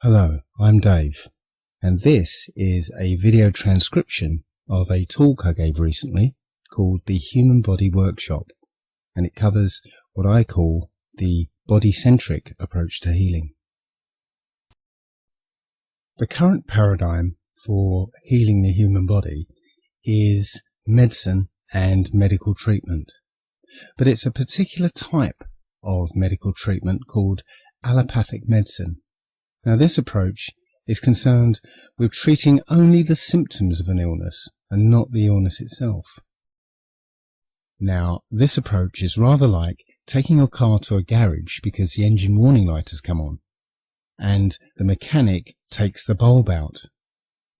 Hello, I'm Dave, and this is a video transcription of a talk I gave recently called the Human Body Workshop, and it covers what I call the body-centric approach to healing. The current paradigm for healing the human body is medicine and medical treatment, but it's a particular type of medical treatment called allopathic medicine. Now, this approach is concerned with treating only the symptoms of an illness and not the illness itself. Now, this approach is rather like taking your car to a garage because the engine warning light has come on, and the mechanic takes the bulb out.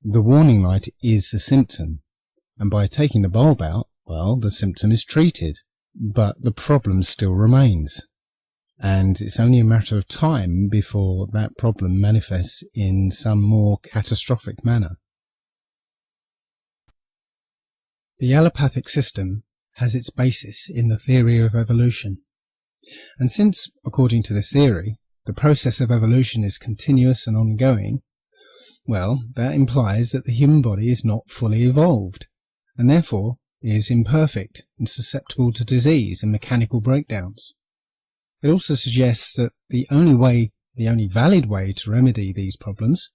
The warning light is the symptom, and by taking the bulb out, well, the symptom is treated, but the problem still remains. And it's only a matter of time before that problem manifests in some more catastrophic manner. The allopathic system has its basis in the theory of evolution. And since, according to this theory, the process of evolution is continuous and ongoing, well, that implies that the human body is not fully evolved, and therefore is imperfect and susceptible to disease and mechanical breakdowns. It also suggests that the only valid way to remedy these problems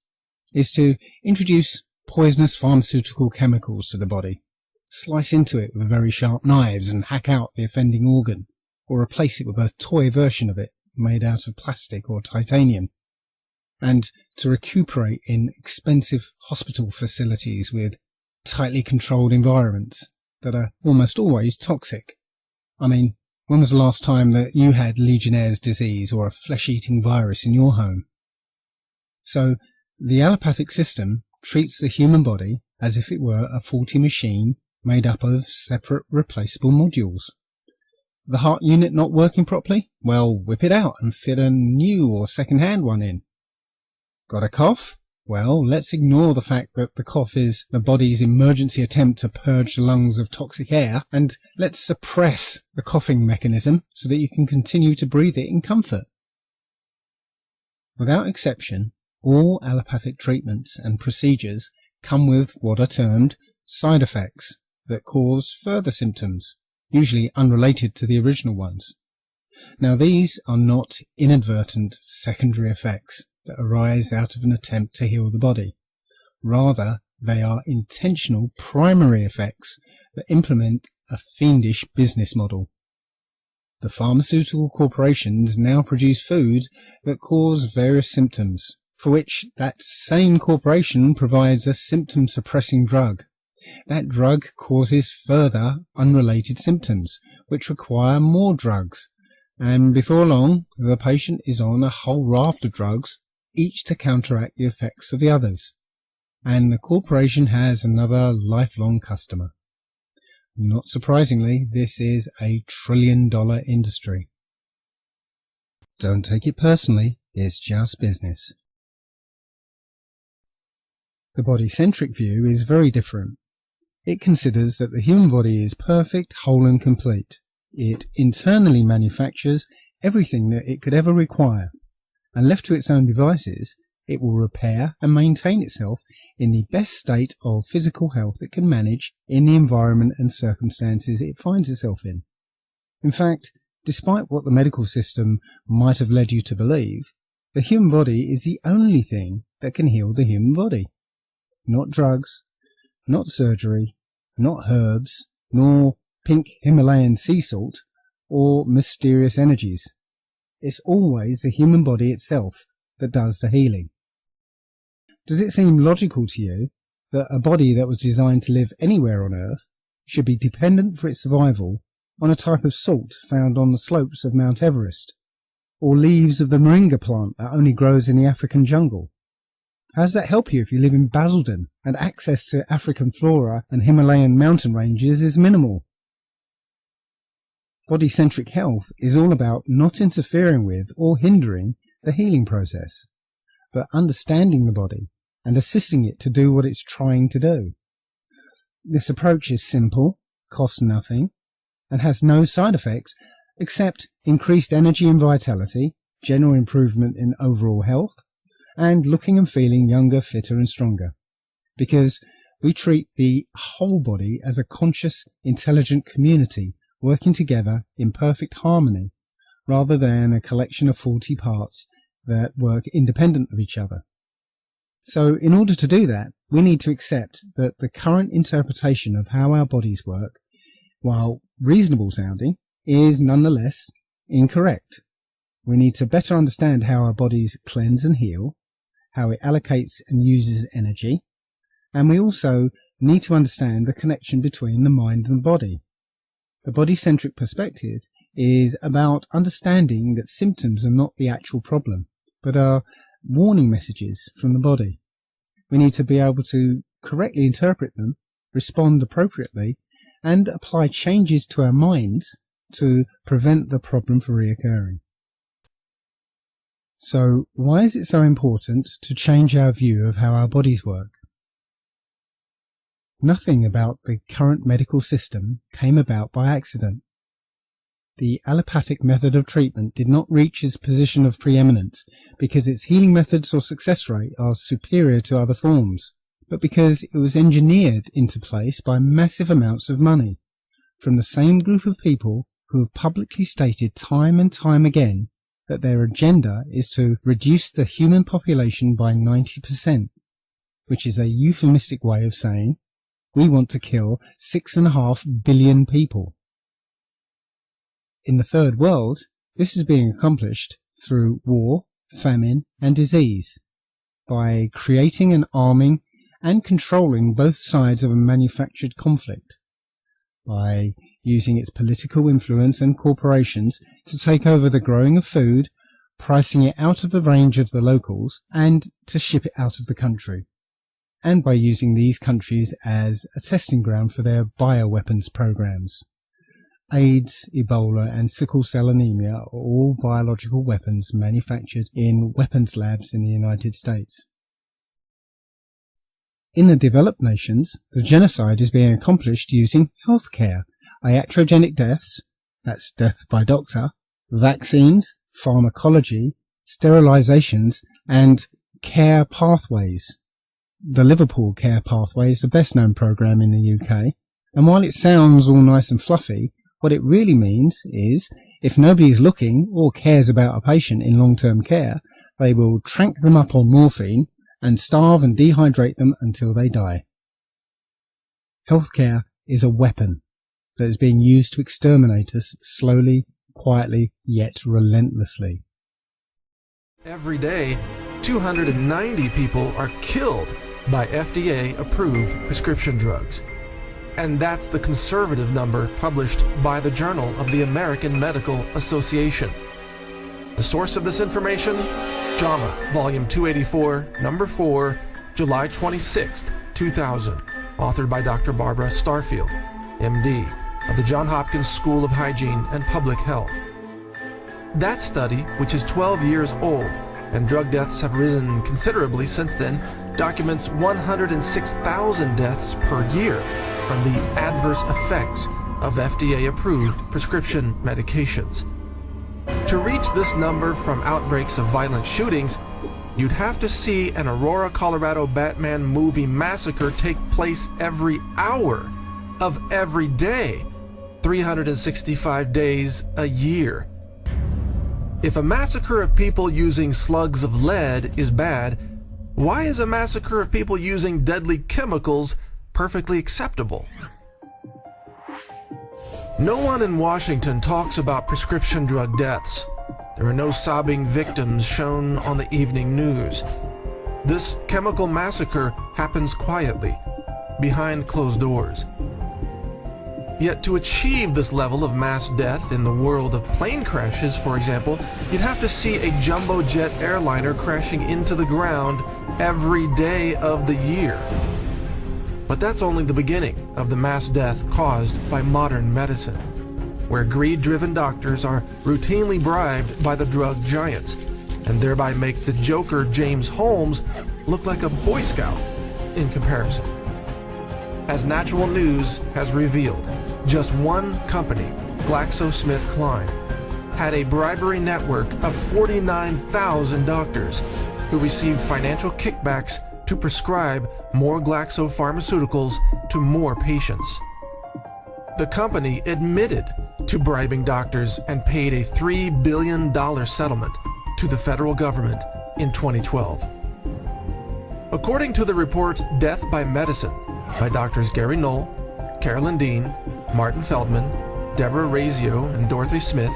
is to introduce poisonous pharmaceutical chemicals to the body, slice into it with very sharp knives and hack out the offending organ, or replace it with a toy version of it made out of plastic or titanium, and to recuperate in expensive hospital facilities with tightly controlled environments that are almost always toxic. I mean, when was the last time that you had Legionnaire's disease or a flesh-eating virus in your home? So, the allopathic system treats the human body as if it were a faulty machine made up of separate replaceable modules. The heart unit not working properly? Well, whip it out and fit a new or second-hand one in. Got a cough? Well, let's ignore the fact that the cough is the body's emergency attempt to purge the lungs of toxic air, and let's suppress the coughing mechanism so that you can continue to breathe it in comfort. Without exception, all allopathic treatments and procedures come with what are termed side effects that cause further symptoms, usually unrelated to the original ones. Now, these are not inadvertent secondary effects that arise out of an attempt to heal the body. Rather, they are intentional primary effects that implement a fiendish business model. The pharmaceutical corporations now produce food that cause various symptoms, for which that same corporation provides a symptom-suppressing drug. That drug causes further unrelated symptoms, which require more drugs, and before long, the patient is on a whole raft of drugs, each to counteract the effects of the others, and the corporation has another lifelong customer. Not surprisingly, this is a trillion-dollar industry. Don't take it personally, it's just business. The body-centric view is very different. It considers that the human body is perfect, whole and complete. It internally manufactures everything that it could ever require, and left to its own devices, it will repair and maintain itself in the best state of physical health it can manage in the environment and circumstances it finds itself in. In fact, despite what the medical system might have led you to believe, the human body is the only thing that can heal the human body. Not drugs, not surgery, not herbs, nor pink Himalayan sea salt, or mysterious energies. It's always the human body itself that does the healing. Does it seem logical to you that a body that was designed to live anywhere on Earth should be dependent for its survival on a type of salt found on the slopes of Mount Everest, or leaves of the moringa plant that only grows in the African jungle? How does that help you if you live in Basildon and access to African flora and Himalayan mountain ranges is minimal? Body-centric health is all about not interfering with or hindering the healing process, but understanding the body and assisting it to do what it's trying to do. This approach is simple, costs nothing, and has no side effects except increased energy and vitality, general improvement in overall health, and looking and feeling younger, fitter and stronger. Because we treat the whole body as a conscious, intelligent community working together in perfect harmony, rather than a collection of faulty parts that work independent of each other. So in order to do that, we need to accept that the current interpretation of how our bodies work, while reasonable sounding, is nonetheless incorrect. We need to better understand how our bodies cleanse and heal, how it allocates and uses energy, and we also need to understand the connection between the mind and the body. The body-centric perspective is about understanding that symptoms are not the actual problem, but are warning messages from the body. We need to be able to correctly interpret them, respond appropriately, and apply changes to our minds to prevent the problem from reoccurring. So, why is it so important to change our view of how our bodies work? Nothing about the current medical system came about by accident. The allopathic method of treatment did not reach its position of preeminence because its healing methods or success rate are superior to other forms, but because it was engineered into place by massive amounts of money from the same group of people who have publicly stated time and time again that their agenda is to reduce the human population by 90%, which is a euphemistic way of saying we want to kill 6.5 billion people. In the Third World, this is being accomplished through war, famine and disease, by creating and arming and controlling both sides of a manufactured conflict, by using its political influence and corporations to take over the growing of food, pricing it out of the range of the locals, and to ship it out of the country, and by using these countries as a testing ground for their bioweapons programs. AIDS, Ebola and sickle cell anemia are all biological weapons manufactured in weapons labs in the United States. In the developed nations, the genocide is being accomplished using healthcare, iatrogenic deaths, that's death by doctor, vaccines, pharmacology, sterilizations and care pathways. The Liverpool Care Pathway is the best known program in the UK, and while it sounds all nice and fluffy, what it really means is, if nobody is looking or cares about a patient in long-term care, they will trank them up on morphine and starve and dehydrate them until they die. Healthcare is a weapon that is being used to exterminate us slowly, quietly, yet relentlessly. Every day, 290 people are killed by FDA-approved prescription drugs. And that's the conservative number published by the Journal of the American Medical Association. The source of this information? JAMA, Volume 284, Number 4, July 26, 2000, authored by Dr. Barbara Starfield, MD, of the Johns Hopkins School of Hygiene and Public Health. That study, which is 12 years old, and drug deaths have risen considerably since then, documents 106,000 deaths per year from the adverse effects of FDA-approved prescription medications. To reach this number from outbreaks of violent shootings, you'd have to see an Aurora, Colorado Batman movie massacre take place every hour of every day, 365 days a year. If a massacre of people using slugs of lead is bad, why is a massacre of people using deadly chemicals perfectly acceptable? No one in Washington talks about prescription drug deaths. There are no sobbing victims shown on the evening news. This chemical massacre happens quietly, behind closed doors. Yet to achieve this level of mass death in the world of plane crashes, for example, you'd have to see a jumbo jet airliner crashing into the ground every day of the year. But that's only the beginning of the mass death caused by modern medicine, where greed-driven doctors are routinely bribed by the drug giants, and thereby make the Joker James Holmes look like a Boy Scout in comparison. As Natural News has revealed, just one company, GlaxoSmithKline, had a bribery network of 49,000 doctors, who receive financial kickbacks to prescribe more glaxopharmaceuticals to more patients. The company admitted to bribing doctors and paid a $3 billion settlement to the federal government in 2012. According to the report Death by Medicine by Drs. Gary Knoll, Carolyn Dean, Martin Feldman, Deborah Razio, and Dorothy Smith,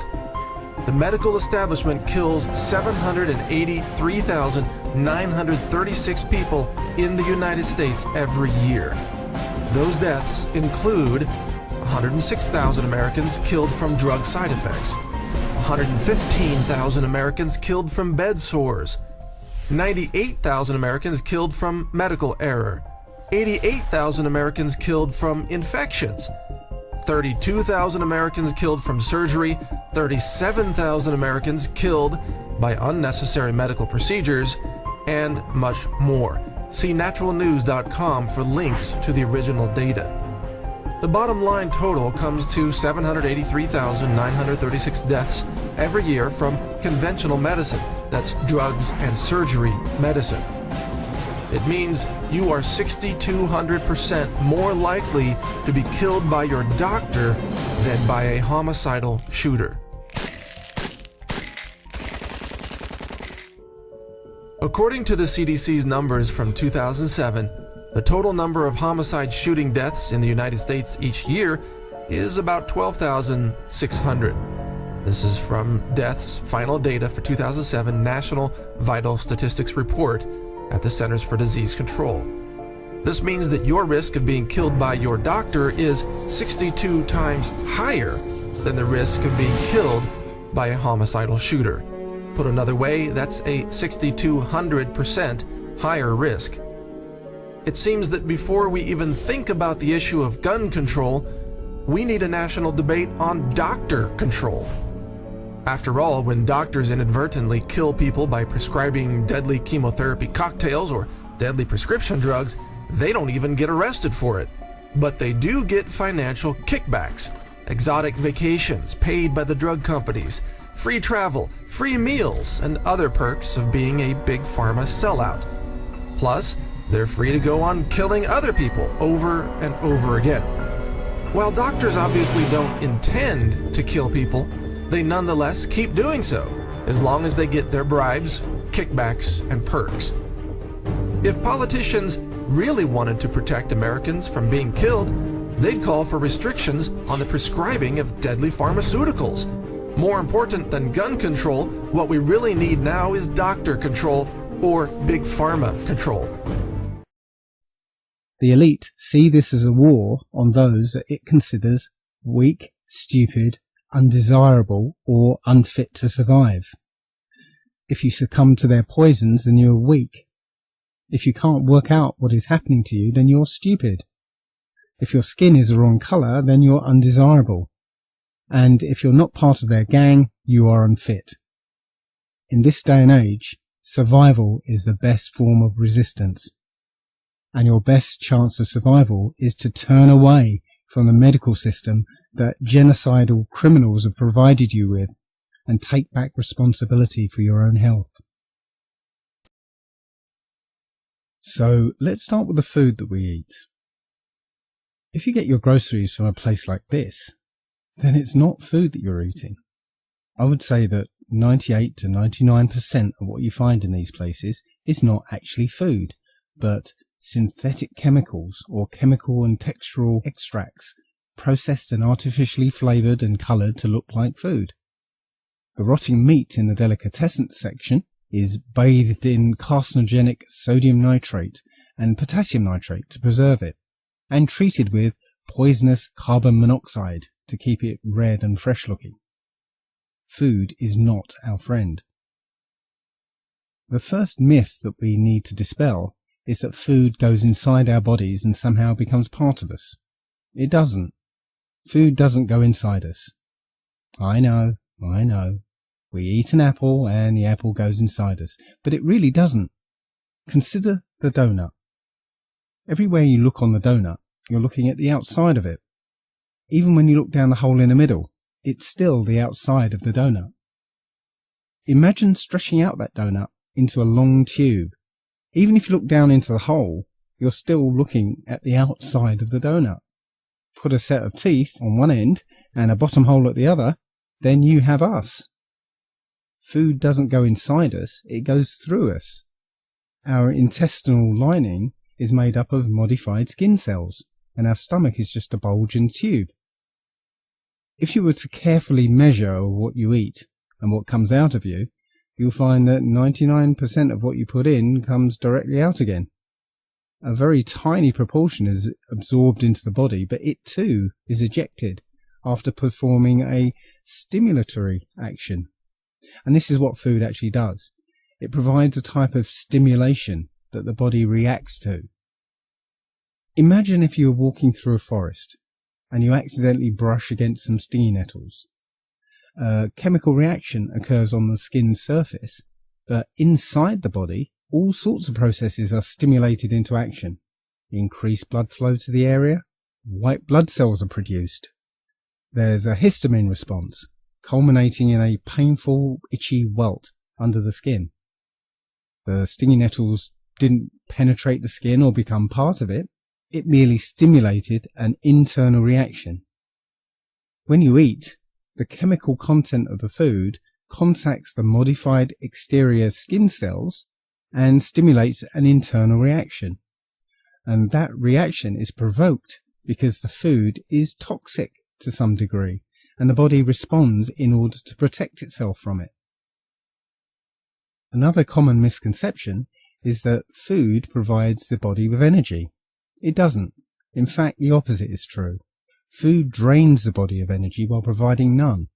the medical establishment kills 783,936 people in the United States every year. Those deaths include 106,000 Americans killed from drug side effects, 115,000 Americans killed from bed sores, 98,000 Americans killed from medical error, 88,000 Americans killed from infections, 32,000 Americans killed from surgery, 37,000 Americans killed by unnecessary medical procedures, and much more. See naturalnews.com for links to the original data. The bottom line total comes to 783,936 deaths every year from conventional medicine, that's drugs and surgery medicine. It means you are 6,200% more likely to be killed by your doctor than by a homicidal shooter. According to the CDC's numbers from 2007, the total number of homicide shooting deaths in the United States each year is about 12,600. This is from Death's final data for 2007 National Vital Statistics Report at the Centers for Disease Control. This means that your risk of being killed by your doctor is 62 times higher than the risk of being killed by a homicidal shooter. Put another way, that's a 6,200% higher risk. It seems that before we even think about the issue of gun control, we need a national debate on doctor control. After all, when doctors inadvertently kill people by prescribing deadly chemotherapy cocktails or deadly prescription drugs, they don't even get arrested for it. But they do get financial kickbacks, exotic vacations paid by the drug companies, free travel, free meals, and other perks of being a big pharma sellout. Plus, they're free to go on killing other people over and over again. While doctors obviously don't intend to kill people, they nonetheless keep doing so, as long as they get their bribes, kickbacks, and perks. If politicians really wanted to protect Americans from being killed, they'd call for restrictions on the prescribing of deadly pharmaceuticals. More important than gun control, what we really need now is doctor control, or big pharma control. The elite see this as a war on those that it considers weak, stupid, undesirable, or unfit to survive. If you succumb to their poisons, then you're weak. If you can't work out what is happening to you, then you're stupid. If your skin is the wrong colour, then you're undesirable. And if you're not part of their gang, you are unfit. In this day and age, survival is the best form of resistance. And your best chance of survival is to turn away from the medical system that genocidal criminals have provided you with and take back responsibility for your own health. So let's start with the food that we eat. If you get your groceries from a place like this, then it's not food that you're eating. I would say that 98 to 99% of what you find in these places is not actually food, but synthetic chemicals or chemical and textural extracts processed and artificially flavoured and coloured to look like food. The rotting meat in the delicatessen section is bathed in carcinogenic sodium nitrate and potassium nitrate to preserve it, and treated with poisonous carbon monoxide to keep it red and fresh looking. Food is not our friend. The first myth that we need to dispel is that food goes inside our bodies and somehow becomes part of us. It doesn't. Food doesn't go inside us. I know. We eat an apple and the apple goes inside us, but it really doesn't. Consider the donut. Everywhere you look on the donut, you're looking at the outside of it. Even when you look down the hole in the middle, it's still the outside of the donut. Imagine stretching out that donut into a long tube. Even if you look down into the hole, you're still looking at the outside of the donut. Put a set of teeth on one end and a bottom hole at the other, then you have us. Food doesn't go inside us, it goes through us. Our intestinal lining is made up of modified skin cells, and our stomach is just a bulge and tube. If you were to carefully measure what you eat and what comes out of you, you'll find that 99% of what you put in comes directly out again. A very tiny proportion is absorbed into the body, but it too is ejected after performing a stimulatory action. And this is what food actually does. It provides a type of stimulation that the body reacts to. Imagine if you were walking through a forest and you accidentally brush against some stinging nettles. A chemical reaction occurs on the skin's surface, but inside the body, all sorts of processes are stimulated into action. Increased blood flow to the area, white blood cells are produced. There's a histamine response, culminating in a painful, itchy welt under the skin. The stinging nettles didn't penetrate the skin or become part of it. It merely stimulated an internal reaction. When you eat, the chemical content of the food contacts the modified exterior skin cells and stimulates an internal reaction. And that reaction is provoked because the food is toxic to some degree, and the body responds in order to protect itself from it. Another common misconception is that food provides the body with energy. It doesn't. In fact, the opposite is true. Food drains the body of energy while providing none.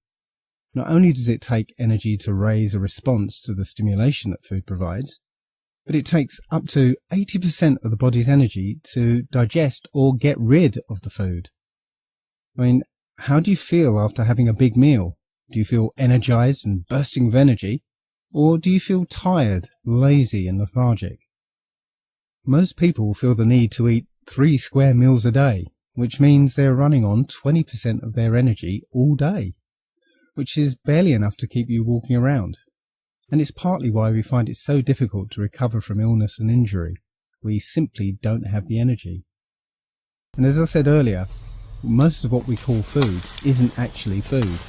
Not only does it take energy to raise a response to the stimulation that food provides, but it takes up to 80% of the body's energy to digest or get rid of the food. I mean, how do you feel after having a big meal? Do you feel energized and bursting with energy? Or do you feel tired, lazy and lethargic? Most people feel the need to eat 3 square meals a day, which means they're running on 20% of their energy all day, which is barely enough to keep you walking around. And it's partly why we find it so difficult to recover from illness and injury. We simply don't have the energy. And as I said earlier, most of what we call food isn't actually food.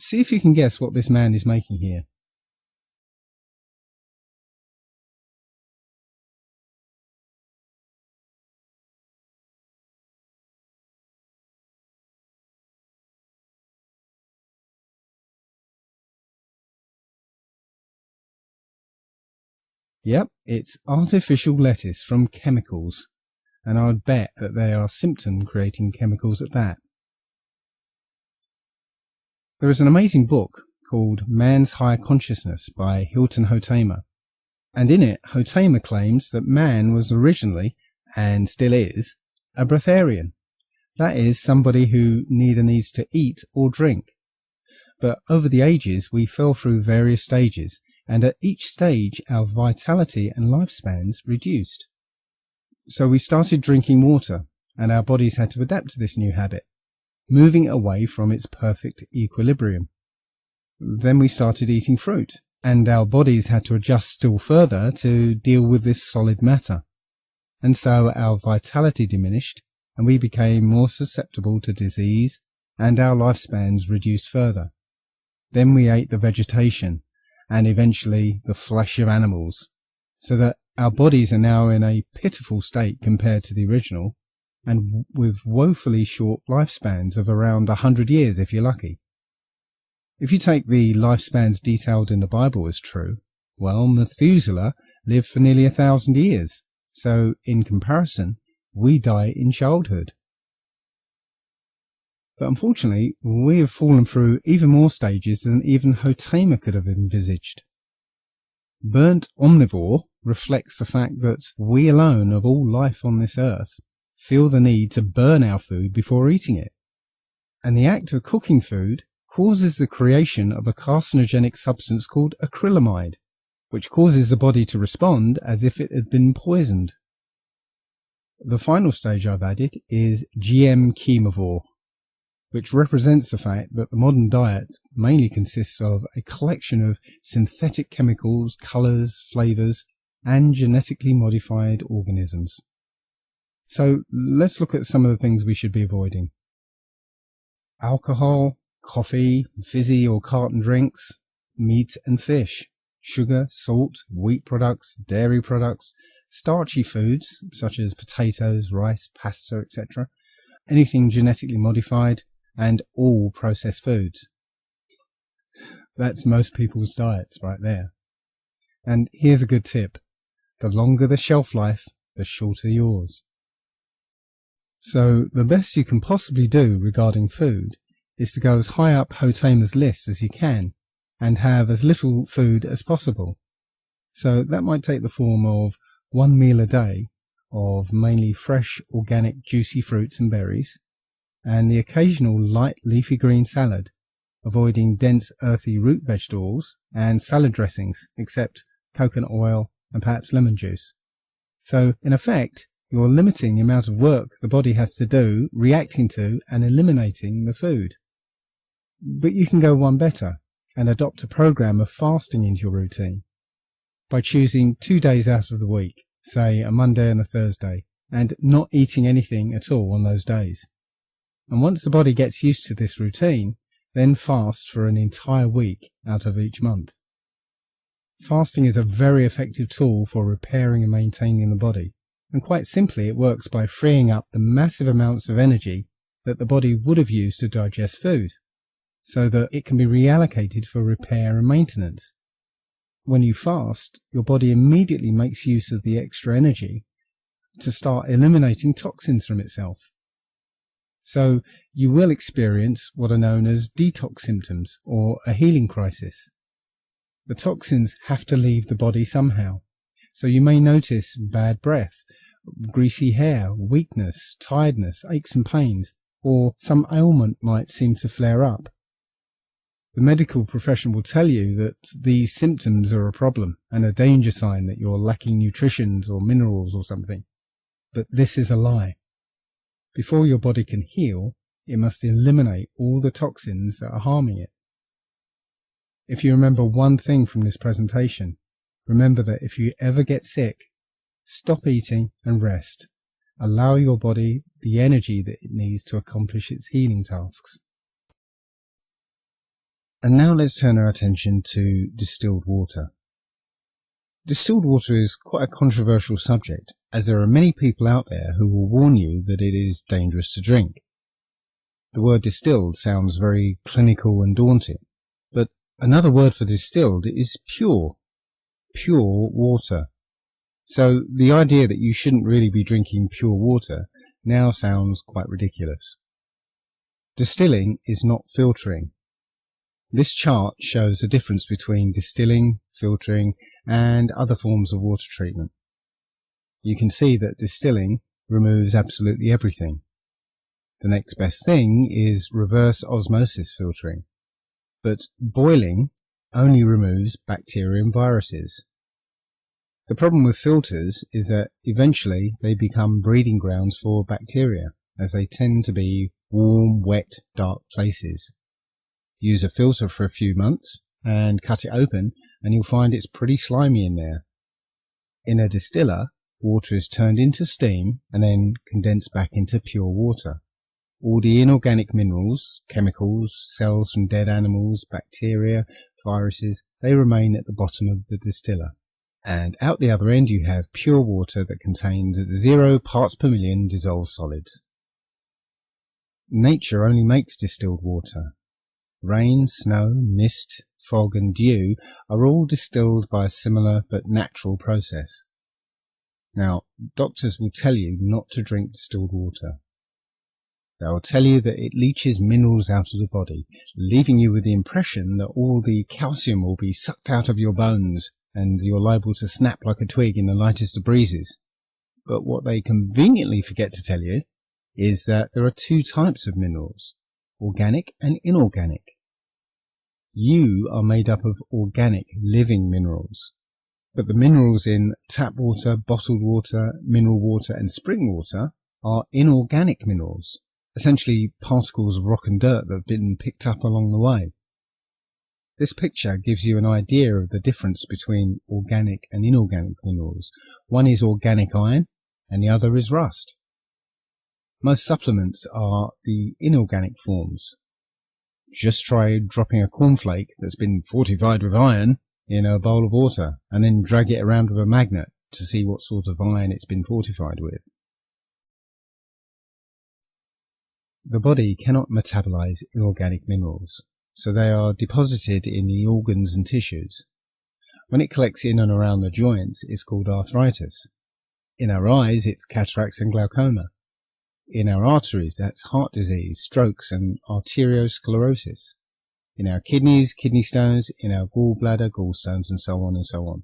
See if you can guess what this man is making here. Yep, it's artificial lettuce from chemicals, and I'd bet that they are symptom-creating chemicals at that. There is an amazing book called Man's Higher Consciousness by Hilton Hotema, and in it Hotema claims that man was originally, and still is, a breatharian. That is, somebody who neither needs to eat or drink. But over the ages we fell through various stages, and at each stage our vitality and lifespans reduced. So we started drinking water, and our bodies had to adapt to this new habit, moving away from its perfect equilibrium. Then we started eating fruit, and our bodies had to adjust still further to deal with this solid matter. And so our vitality diminished, and we became more susceptible to disease, and our lifespans reduced further. Then we ate the vegetation, and eventually the flesh of animals, so that our bodies are now in a pitiful state compared to the original, and with woefully short lifespans of around 100 years if you're lucky. If you take the lifespans detailed in the Bible as true, well, Methuselah lived for nearly 1,000 years, so in comparison, we die in childhood. But unfortunately, we have fallen through even more stages than even Hotema could have envisaged. Burnt omnivore reflects the fact that we alone of all life on this earth feel the need to burn our food before eating it. And the act of cooking food causes the creation of a carcinogenic substance called acrylamide, which causes the body to respond as if it had been poisoned. The final stage I've added is GM chemivore, which represents the fact that the modern diet mainly consists of a collection of synthetic chemicals, colours, flavours, and genetically modified organisms. So let's look at some of the things we should be avoiding. Alcohol, coffee, fizzy or carton drinks, meat and fish, sugar, salt, wheat products, dairy products, starchy foods such as potatoes, rice, pasta, etc., anything genetically modified, and all processed foods. That's most people's diets right there. And here's a good tip. The longer the shelf life, the shorter yours. So the best you can possibly do regarding food is to go as high up Hotema's list as you can and have as little food as possible. So that might take the form of one meal a day of mainly fresh, organic, juicy fruits and berries, and the occasional light leafy green salad, avoiding dense earthy root vegetables and salad dressings except coconut oil and perhaps lemon juice. So in effect, you're limiting the amount of work the body has to do reacting to and eliminating the food. But you can go one better and adopt a program of fasting into your routine by choosing 2 days out of the week, say a Monday and a Thursday, and not eating anything at all on those days. And once the body gets used to this routine, then fast for an entire week out of each month. Fasting is a very effective tool for repairing and maintaining the body, and quite simply it works by freeing up the massive amounts of energy that the body would have used to digest food, so that it can be reallocated for repair and maintenance. When you fast, your body immediately makes use of the extra energy to start eliminating toxins from itself. So you will experience what are known as detox symptoms or a healing crisis. The toxins have to leave the body somehow. So you may notice bad breath, greasy hair, weakness, tiredness, aches and pains, or some ailment might seem to flare up. The medical profession will tell you that these symptoms are a problem and a danger sign that you're lacking nutrition or minerals or something. But this is a lie. Before your body can heal, it must eliminate all the toxins that are harming it. If you remember one thing from this presentation, remember that if you ever get sick, stop eating and rest. Allow your body the energy that it needs to accomplish its healing tasks. And now let's turn our attention to distilled water. Distilled water is quite a controversial subject, as there are many people out there who will warn you that it is dangerous to drink. The word distilled sounds very clinical and daunting, but another word for distilled is pure water. So the idea that you shouldn't really be drinking pure water now sounds quite ridiculous. Distilling is not filtering. This chart shows the difference between distilling, filtering, and other forms of water treatment. You can see that distilling removes absolutely everything. The next best thing is reverse osmosis filtering. But boiling only removes bacteria and viruses. The problem with filters is that eventually they become breeding grounds for bacteria, as they tend to be warm, wet, dark places. Use a filter for a few months and cut it open and you'll find it's pretty slimy in there. In a distiller, water is turned into steam and then condensed back into pure water. All the inorganic minerals, chemicals, cells from dead animals, bacteria, viruses, they remain at the bottom of the distiller. And out the other end you have pure water that contains 0 parts per million dissolved solids. Nature only makes distilled water. Rain, snow, mist, fog and dew are all distilled by a similar but natural process. Now, doctors will tell you not to drink distilled water. They will tell you that it leaches minerals out of the body, leaving you with the impression that all the calcium will be sucked out of your bones and you're liable to snap like a twig in the lightest of breezes. But what they conveniently forget to tell you is that there are two types of minerals, organic and inorganic. You are made up of organic, living minerals, but the minerals in tap water, bottled water, mineral water and spring water are inorganic minerals, essentially particles of rock and dirt that have been picked up along the way. This picture gives you an idea of the difference between organic and inorganic minerals. One is organic iron and the other is rust. Most supplements are the inorganic forms. Just try dropping a cornflake that's been fortified with iron in a bowl of water and then drag it around with a magnet to see what sort of iron it's been fortified with. The body cannot metabolize inorganic minerals, so they are deposited in the organs and tissues. When it collects in and around the joints, it's called arthritis. In our eyes, it's cataracts and glaucoma. In our arteries, that's heart disease, strokes and arteriosclerosis. In our kidneys, kidney stones. In our gallbladder, gallstones, and so on and so on.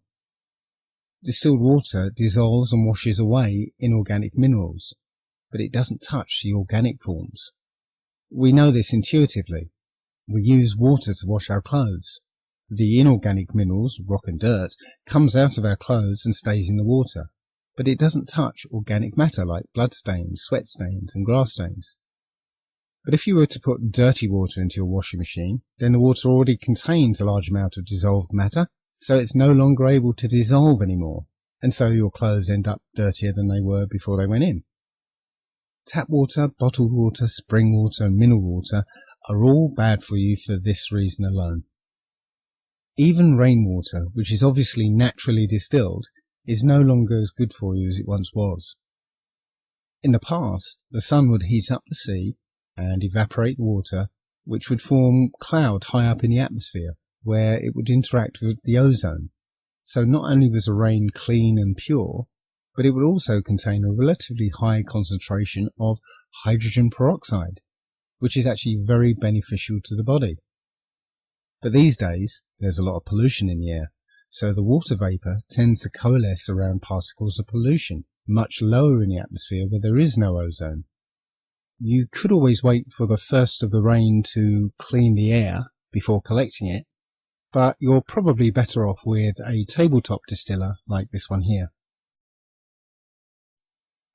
Distilled water dissolves and washes away inorganic minerals, but it doesn't touch the organic forms. We know this intuitively. We use water to wash our clothes. The inorganic minerals, rock and dirt, comes out of our clothes and stays in the water, but it doesn't touch organic matter like blood stains, sweat stains and grass stains. But if you were to put dirty water into your washing machine, then the water already contains a large amount of dissolved matter, so it's no longer able to dissolve anymore, and so your clothes end up dirtier than they were before they went in. Tap water, bottled water, spring water and mineral water are all bad for you for this reason alone. Even rainwater, which is obviously naturally distilled, is no longer as good for you as it once was. In the past, the sun would heat up the sea and evaporate the water, which would form cloud high up in the atmosphere, where it would interact with the ozone. So not only was the rain clean and pure, but it would also contain a relatively high concentration of hydrogen peroxide, which is actually very beneficial to the body. But these days, there's a lot of pollution in the air, so the water vapour tends to coalesce around particles of pollution, much lower in the atmosphere where there is no ozone. You could always wait for the first of the rain to clean the air before collecting it, but you're probably better off with a tabletop distiller like this one here.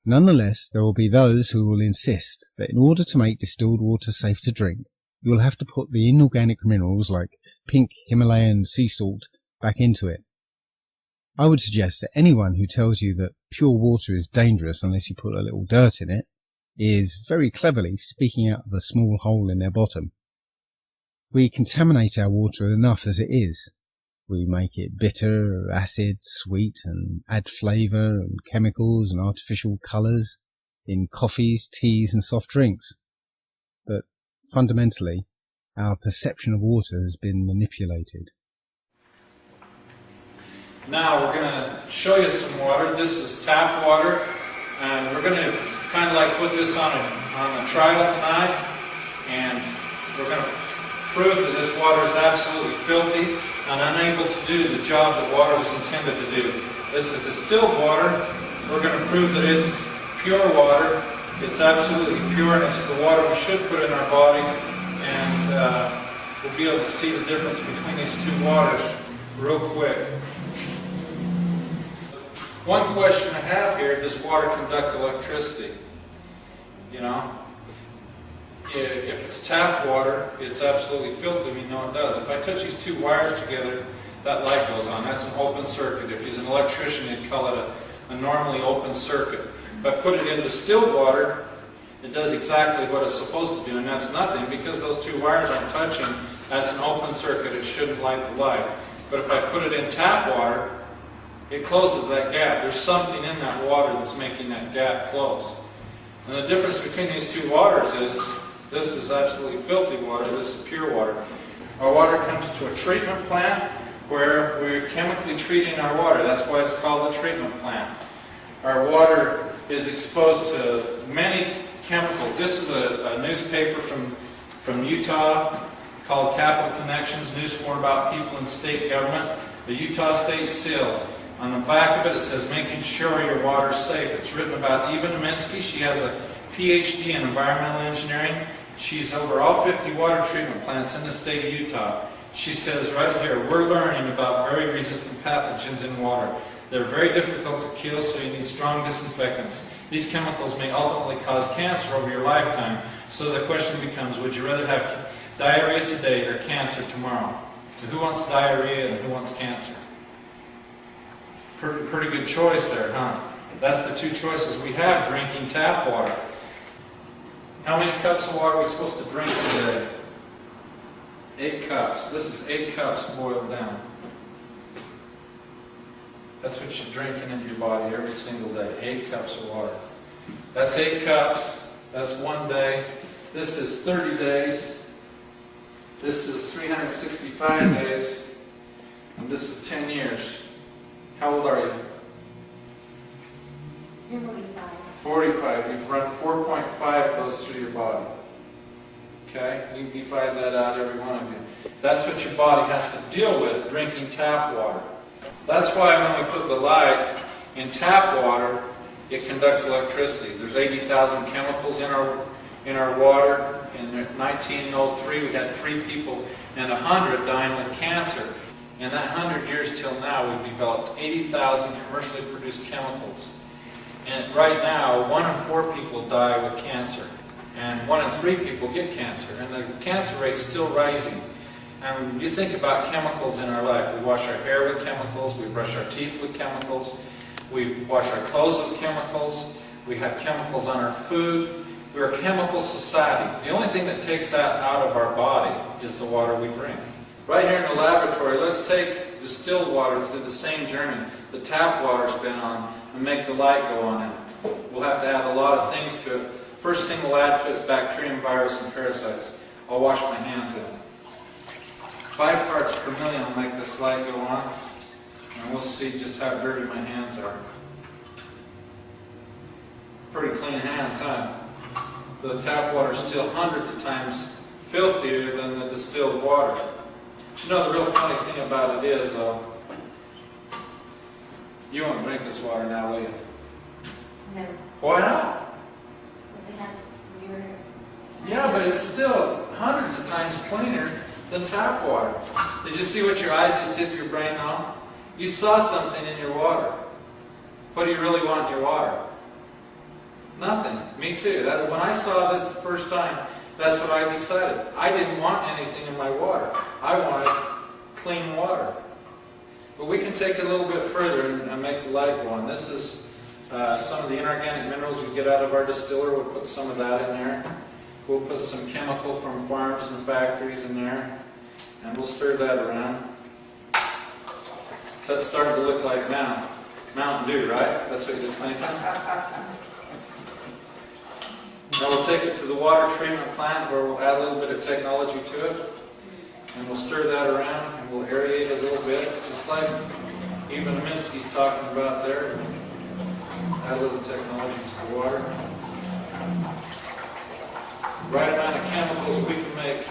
Nonetheless, there will be those who will insist that in order to make distilled water safe to drink, you will have to put the inorganic minerals like pink Himalayan sea salt back into it. I would suggest that anyone who tells you that pure water is dangerous unless you put a little dirt in it is very cleverly speaking out of a small hole in their bottom. We contaminate our water enough as it is. We make it bitter, acid, sweet, and add flavour and chemicals and artificial colours in coffees, teas and soft drinks. But fundamentally, our perception of water has been manipulated. Now we're going to show you some water. This is tap water, and we're going to kind of like put this on a trial tonight, and we're going to prove that this water is absolutely filthy and unable to do the job that water was intended to do. This is distilled water. We're going to prove that it's pure water. It's absolutely pure, and it's the water we should put in our body, and we'll be able to see the difference between these two waters real quick. One question I have here, does water conduct electricity? You know, if it's tap water, it's absolutely filthy, we know it does. If I touch these two wires together, that light goes on. That's an open circuit. If he's an electrician, he'd call it a normally open circuit. If I put it in distilled water, it does exactly what it's supposed to do, and that's nothing because those two wires aren't touching. That's an open circuit. It shouldn't light the light. But if I put it in tap water, it closes that gap. There's something in that water that's making that gap close. And the difference between these two waters is this is absolutely filthy water, this is pure water. Our water comes to a treatment plant where we're chemically treating our water. That's why it's called a treatment plant. Our water is exposed to many chemicals. This is a newspaper from Utah called Capital Connections, news for about people in state government. the Utah State seal. On the back of it, it says, making sure your water's safe. It's written about Eva Neminsky. She has a PhD in environmental engineering. She's over all 50 water treatment plants in the state of Utah. She says right here, we're learning about very resistant pathogens in water. They're very difficult to kill, so you need strong disinfectants. These chemicals may ultimately cause cancer over your lifetime. So the question becomes, would you rather have diarrhea today or cancer tomorrow? So who wants diarrhea and who wants cancer? Pretty good choice there, huh? That's the two choices we have, drinking tap water. How many cups of water are we supposed to drink today? 8 cups. This is 8 cups boiled down. That's what you're drinking into your body every single day. 8 cups of water. That's 8 cups. That's 1 day. This is 30 days. This is 365 days. And this is 10 years. How old are you? 45. 45. You've run 4.5 goes through your body. Okay? You divide that out, every one of you. That's what your body has to deal with, drinking tap water. That's why when we put the light in tap water, it conducts electricity. There's 80,000 chemicals in our water. In 1903, we had 3 people and 100 dying with cancer. In that 100 years till now, we've developed 80,000 commercially produced chemicals. And right now, 1 in 4 people die with cancer. And 1 in 3 people get cancer. And the cancer rate's still rising. And you think about chemicals in our life. We wash our hair with chemicals. We brush our teeth with chemicals. We wash our clothes with chemicals. We have chemicals on our food. We're a chemical society. The only thing that takes that out of our body is the water we drink. Right here in the laboratory, let's take distilled water through the same journey the tap water's been on and make the light go on it. We'll have to add a lot of things to it. First thing we'll add to it is bacterium, virus, and parasites. I'll wash my hands in it. 5 parts per million will make this light go on, and we'll see just how dirty my hands are. Pretty clean hands, huh? But the tap water is still hundreds of times filthier than the distilled water. But you know the real funny thing about it is, though, you won't drink this water now, will you? No. Why not? Because it has urine. Yeah, but it's still hundreds of times cleaner than tap water. Did you see what your eyes just did to your brain now? You saw something in your water. What do you really want in your water? Nothing. Me too. When I saw this the first time, that's what I decided. I didn't want anything in my water. I wanted clean water. But we can take it a little bit further and make the light go on. This is some of the inorganic minerals we get out of our distiller. We'll put some of that in there. We'll put some chemical from farms and factories in there. And we'll stir that around. So that's starting to look like now. Mountain Dew, right? That's what you're thinking? Now we'll take it to the water treatment plant where we'll add a little bit of technology to it. And we'll stir that around and we'll aerate it a little bit, just like even Neminsky's talking about there. Add a little technology to the water. Right amount of chemicals we can make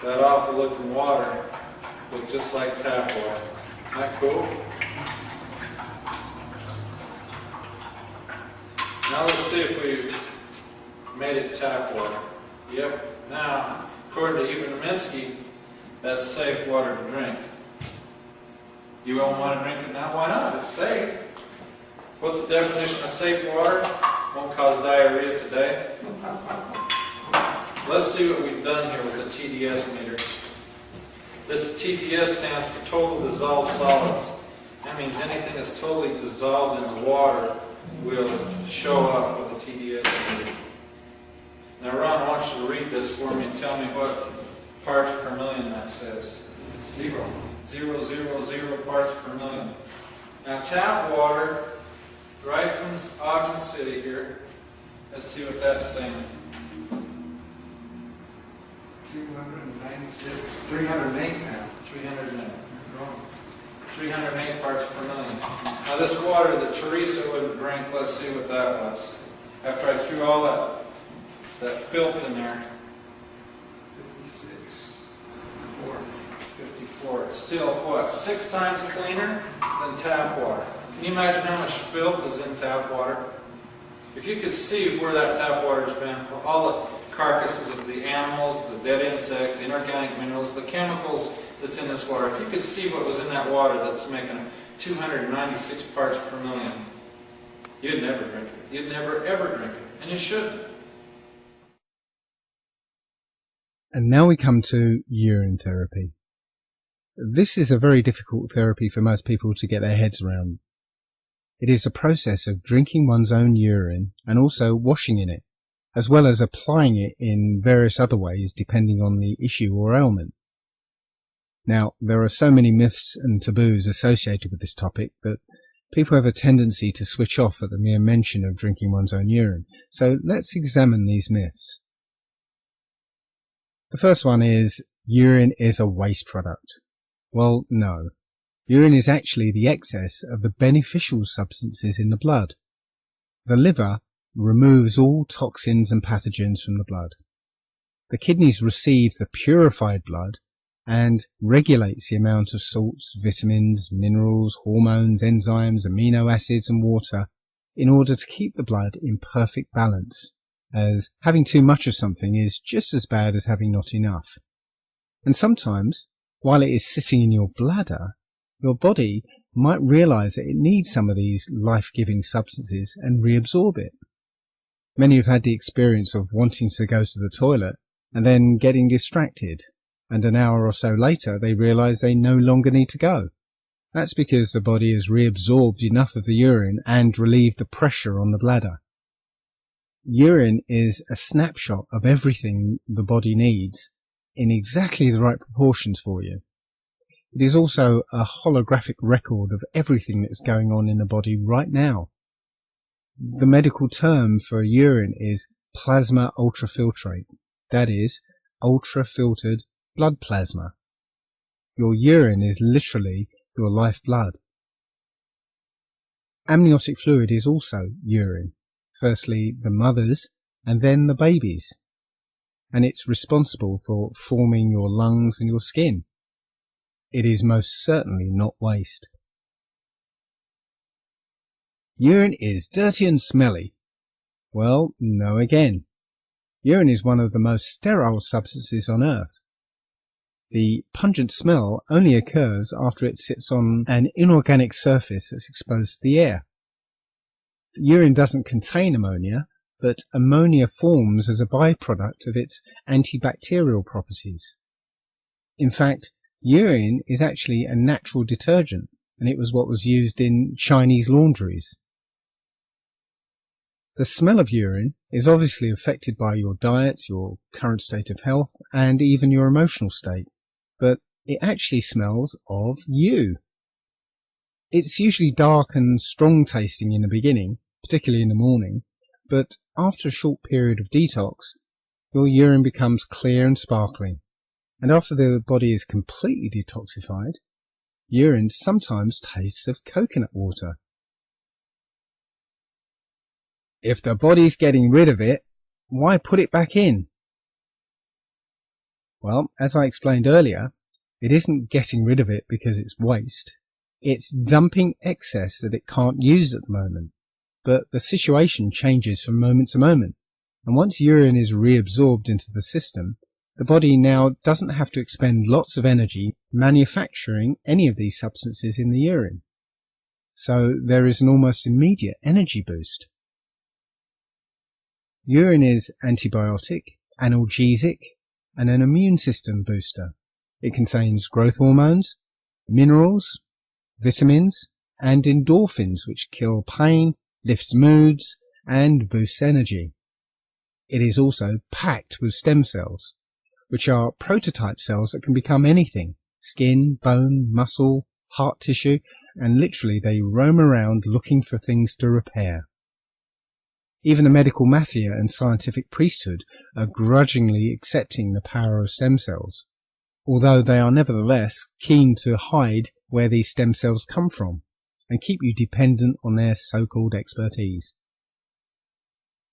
that awful looking water look just like tap water. Isn't that cool? Now let's see if we made it tap water. Yep. Now, according to Eva Neminsky, that's safe water to drink. You won't want to drink it now? Why not? It's safe. What's the definition of safe water? Won't cause diarrhea today. Let's see what we've done here with the TDS meter. This TDS stands for total dissolved solids. That means anything that's totally dissolved in the water will show up with a TDS meter. Now Ron, I want you to read this for me and tell me what parts per million that says. 0. 0, 0, 0 parts per million. Now tap water, right from Ogden City here, let's see what that's saying. 296, 308 now. 308. 308 parts per million. Now this water that Teresa wouldn't drink, let's see what that was. After I threw all that filth in there. 56. 54 for it. It's still, what, 6 times cleaner than tap water. Can you imagine how much filth is in tap water? If you could see where that tap water's been, all the carcasses of the animals, the dead insects, the inorganic minerals, the chemicals that's in this water, if you could see what was in that water that's making 296 parts per million, you'd never drink it. You'd never ever drink it. And you shouldn't. And now we come to urine therapy. This is a very difficult therapy for most people to get their heads around. It is a process of drinking one's own urine and also washing in it, as well as applying it in various other ways depending on the issue or ailment. Now, there are so many myths and taboos associated with this topic that people have a tendency to switch off at the mere mention of drinking one's own urine. So let's examine these myths. The first one is, urine is a waste product. Well, no. Urine is actually the excess of the beneficial substances in the blood. The liver removes all toxins and pathogens from the blood. The kidneys receive the purified blood and regulates the amount of salts, vitamins, minerals, hormones, enzymes, amino acids and water in order to keep the blood in perfect balance, as having too much of something is just as bad as having not enough. And sometimes, while it is sitting in your bladder, your body might realize that it needs some of these life-giving substances and reabsorb it. Many have had the experience of wanting to go to the toilet and then getting distracted, and an hour or so later they realize they no longer need to go. That's because the body has reabsorbed enough of the urine and relieved the pressure on the bladder. Urine is a snapshot of everything the body needs in exactly the right proportions for you. It is also a holographic record of everything that's going on in the body right now. The medical term for urine is plasma ultrafiltrate. That is, ultra-filtered blood plasma. Your urine is literally your lifeblood. Amniotic fluid is also urine. Firstly the mother's and then the baby's. And it's responsible for forming your lungs and your skin. It is most certainly not waste. Urine is dirty and smelly. Well, no again. Urine is one of the most sterile substances on earth. The pungent smell only occurs after it sits on an inorganic surface that's exposed to the air. Urine doesn't contain ammonia, but ammonia forms as a byproduct of its antibacterial properties. In fact, urine is actually a natural detergent, and it was what was used in Chinese laundries. The smell of urine is obviously affected by your diet, your current state of health, and even your emotional state, but it actually smells of you. It's usually dark and strong tasting in the beginning, particularly in the morning, but after a short period of detox, your urine becomes clear and sparkling, and after the body is completely detoxified, urine sometimes tastes of coconut water. If the body's getting rid of it, why put it back in? Well, as I explained earlier, it isn't getting rid of it because it's waste. It's dumping excess that it can't use at the moment. But the situation changes from moment to moment, and once urine is reabsorbed into the system, the body now doesn't have to expend lots of energy manufacturing any of these substances in the urine. So there is an almost immediate energy boost. Urine is antibiotic, analgesic, and an immune system booster. It contains growth hormones, minerals, vitamins, and endorphins which kill pain, lifts moods, and boosts energy. It is also packed with stem cells, which are prototype cells that can become anything: skin, bone, muscle, heart tissue, and literally they roam around looking for things to repair. Even the medical mafia and scientific priesthood are grudgingly accepting the power of stem cells, although they are nevertheless keen to hide where these stem cells come from and keep you dependent on their so-called expertise.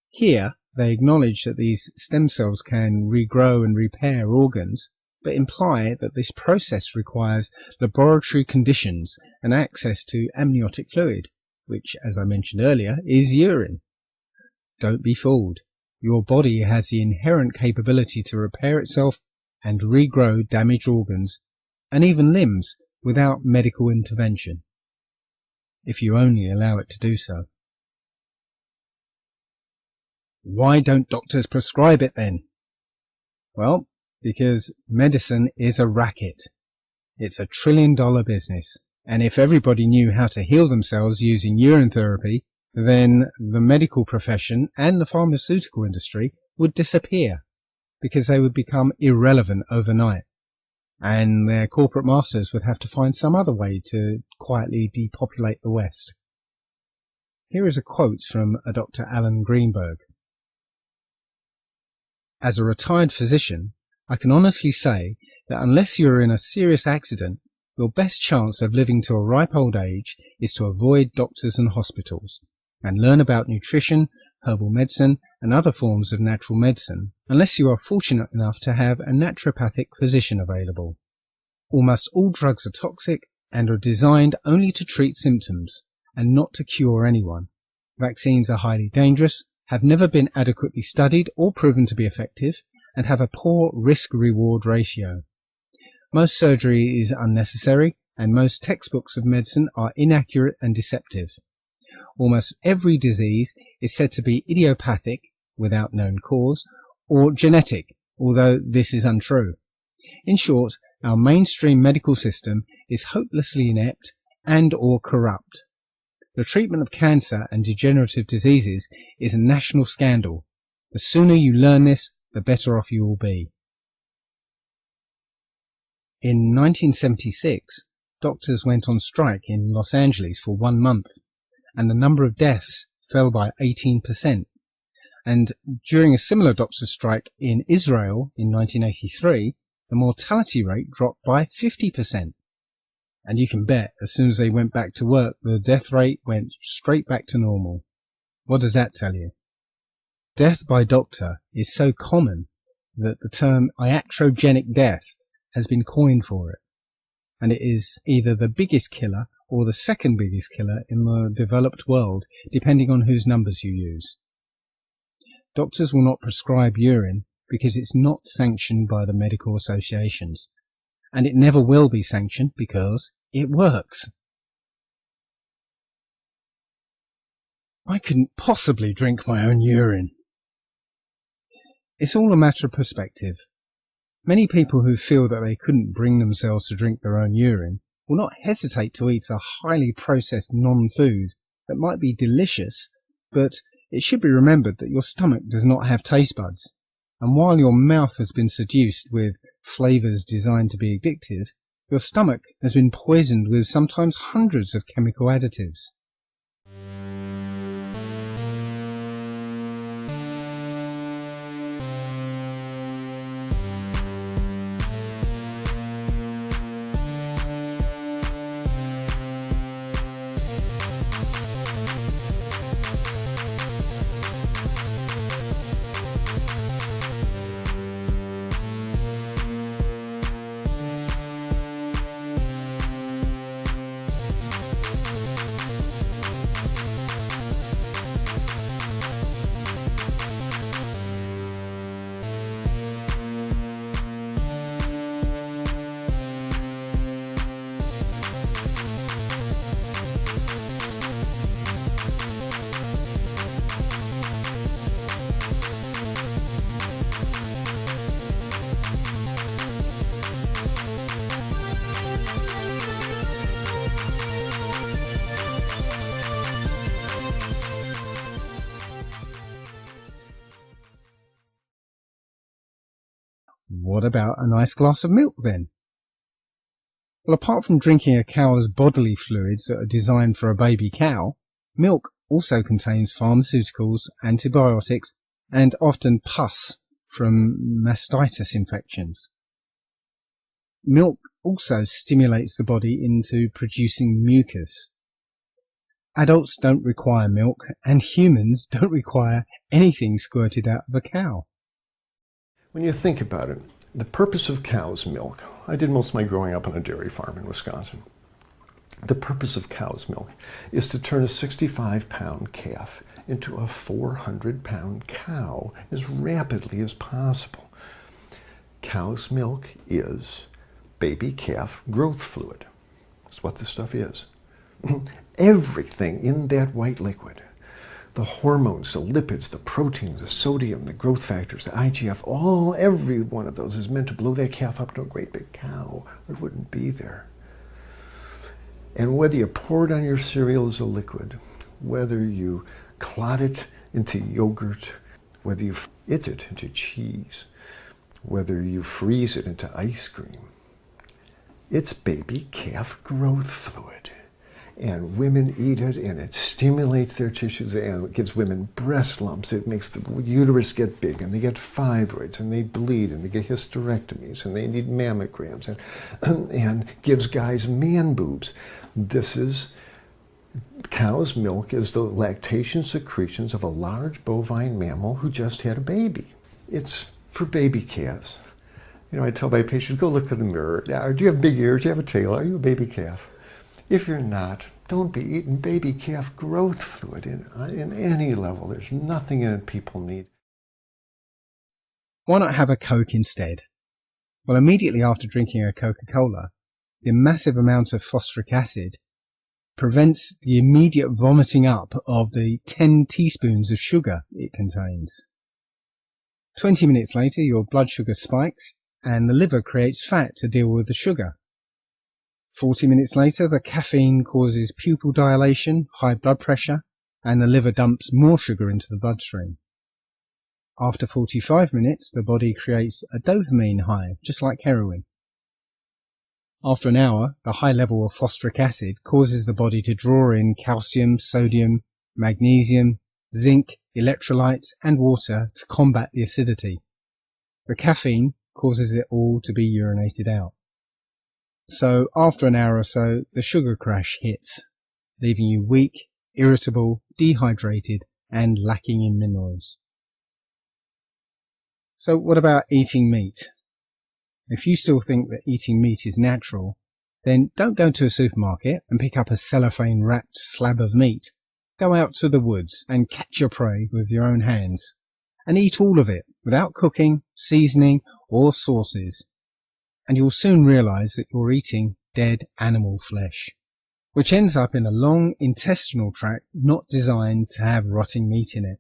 Here, they acknowledge that these stem cells can regrow and repair organs, but imply that this process requires laboratory conditions and access to amniotic fluid, which, as I mentioned earlier, is urine. Don't be fooled. Your body has the inherent capability to repair itself and regrow damaged organs and even limbs without medical intervention, if you only allow it to do so. Why don't doctors prescribe it then? Well, because medicine is a racket. It's $1 trillion business, and if everybody knew how to heal themselves using urine therapy, then the medical profession and the pharmaceutical industry would disappear, because they would become irrelevant overnight, and their corporate masters would have to find some other way to quietly depopulate the West. Here is a quote from a Dr. Alan Greenberg. As a retired physician, I can honestly say that unless you are in a serious accident, your best chance of living to a ripe old age is to avoid doctors and hospitals, and learn about nutrition, herbal medicine, and other forms of natural medicine, unless you are fortunate enough to have a naturopathic physician available. Almost all drugs are toxic and are designed only to treat symptoms, and not to cure anyone. Vaccines are highly dangerous, have never been adequately studied or proven to be effective, and have a poor risk-reward ratio. Most surgery is unnecessary, and most textbooks of medicine are inaccurate and deceptive. Almost every disease is said to be idiopathic, without known cause, or genetic, although this is untrue. In short, our mainstream medical system is hopelessly inept and or corrupt. The treatment of cancer and degenerative diseases is a national scandal. The sooner you learn this, the better off you will be. In 1976, doctors went on strike in Los Angeles for 1 month, and the number of deaths fell by 18%. And during a similar doctor's strike in Israel in 1983, the mortality rate dropped by 50%. And you can bet, as soon as they went back to work, the death rate went straight back to normal. What does that tell you? Death by doctor is so common that the term iatrogenic death has been coined for it, and it is either the biggest killer or the second biggest killer in the developed world, depending on whose numbers you use. Doctors will not prescribe urine because it's not sanctioned by the medical associations, and it never will be sanctioned because it works. I couldn't possibly drink my own urine. It's all a matter of perspective. Many people who feel that they couldn't bring themselves to drink their own urine will not hesitate to eat a highly processed non-food that might be delicious, but it should be remembered that your stomach does not have taste buds, and while your mouth has been seduced with flavours designed to be addictive, your stomach has been poisoned with sometimes hundreds of chemical additives. What about a nice glass of milk then? Well, apart from drinking a cow's bodily fluids that are designed for a baby cow, milk also contains pharmaceuticals, antibiotics, and often pus from mastitis infections. Milk also stimulates the body into producing mucus. Adults don't require milk, and humans don't require anything squirted out of a cow. When you think about it, The purpose of cow's milk, I did most of my growing up on a dairy farm in Wisconsin. The purpose of cow's milk is to turn a 65-pound calf into a 400-pound cow as rapidly as possible. Cow's milk is baby calf growth fluid. That's what this stuff is. Everything in that white liquid, the hormones, the lipids, the proteins, the sodium, the growth factors, the IGF, every one of those is meant to blow that calf up to a great big cow, or it wouldn't be there. And whether you pour it on your cereal as a liquid, whether you clot it into yogurt, whether you eat it into cheese, whether you freeze it into ice cream, it's baby calf growth fluid. And women eat it, and it stimulates their tissues, and it gives women breast lumps. It makes the uterus get big, and they get fibroids, and they bleed, and they get hysterectomies, and they need mammograms, and gives guys man boobs. This is, cow's milk is the lactation secretions of a large bovine mammal who just had a baby. It's for baby calves. You know, I tell my patients, go look in the mirror. Now, do you have big ears? Do you have a tail? Are you a baby calf? If you're not, don't be eating baby calf growth fluid in any level. There's nothing in it people need. Why not have a Coke instead? Well, immediately after drinking a Coca-Cola, the massive amount of phosphoric acid prevents the immediate vomiting up of the 10 teaspoons of sugar it contains. 20 minutes later, your blood sugar spikes and the liver creates fat to deal with the sugar. 40 minutes later, the caffeine causes pupil dilation, high blood pressure, and the liver dumps more sugar into the bloodstream. After 45 minutes, the body creates a dopamine high, just like heroin. After an hour, the high level of phosphoric acid causes the body to draw in calcium, sodium, magnesium, zinc, electrolytes, and water to combat the acidity. The caffeine causes it all to be urinated out. So after an hour or so, the sugar crash hits, leaving you weak, irritable, dehydrated, and lacking in minerals. So what about eating meat? If you still think that eating meat is natural, then don't go to a supermarket and pick up a cellophane-wrapped slab of meat. Go out to the woods and catch your prey with your own hands, and eat all of it without cooking, seasoning, or sauces. And you'll soon realize that you're eating dead animal flesh, which ends up in a long intestinal tract not designed to have rotting meat in it.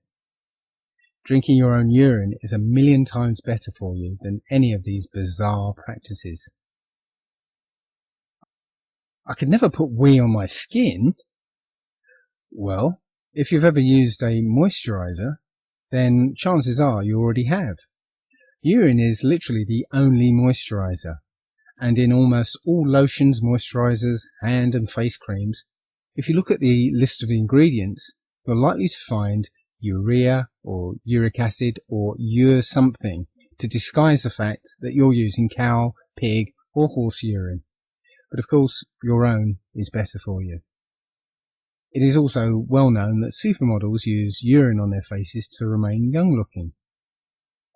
Drinking your own urine is 1,000,000 times better for you than any of these bizarre practices. I could never put wee on my skin. Well, if you've ever used a moisturizer, then chances are you already have. Urine is literally the only moisturizer, and in almost all lotions, moisturizers, hand and face creams, if you look at the list of ingredients, you're likely to find urea or uric acid or ure something to disguise the fact that you're using cow, pig or horse urine. But of course, your own is better for you. It is also well known that supermodels use urine on their faces to remain young looking.